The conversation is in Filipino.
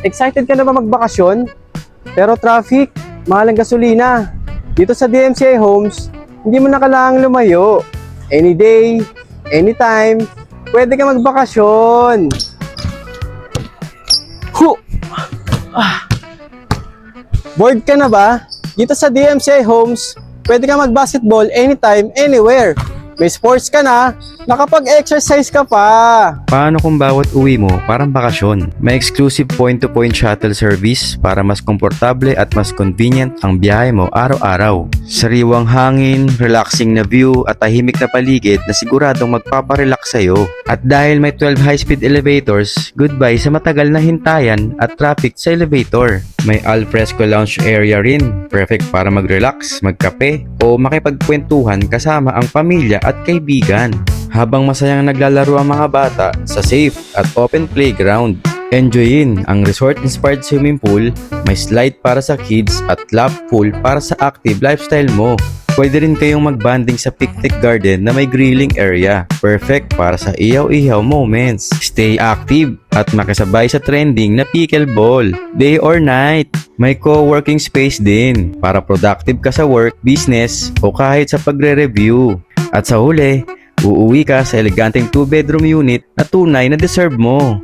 Excited ka na ba magbakasyon? Pero traffic, mahal ang gasolina. Dito sa DMCI Homes, hindi mo na kailangang lumayo. Any day, anytime, pwede ka magbakasyon. Bored ka na ba? Dito sa DMCI Homes, pwede ka mag-basketball anytime, anywhere. May sports ka na, nakapag-exercise ka pa. Paano kung bawat uwi mo parang bakasyon? May exclusive point-to-point shuttle service para mas komportable at mas convenient ang biyahe mo araw-araw. Sariwang hangin, relaxing na view at tahimik na paligid na siguradong magpaparelax sa'yo. At dahil may 12 high-speed elevators, goodbye sa matagal na hintayan at traffic sa elevator. May alfresco lounge area rin, perfect para mag-relax, magkape o makipagkwentuhan kasama ang pamilya at kaibigan. Habang masayang naglalaro ang mga bata sa safe at open playground. Enjoyin ang resort-inspired swimming pool, may slide para sa kids at lap pool para sa active lifestyle mo. Pwede rin kayong magbanding sa picnic garden na may grilling area. Perfect para sa ihaw-ihaw moments. Stay active at makisabay sa trending na pickleball. Day or night, may co-working space din para productive ka sa work, business o kahit sa pagre-review. At sa huli, uuwi ka sa eleganteng 2-bedroom unit na tunay na deserve mo.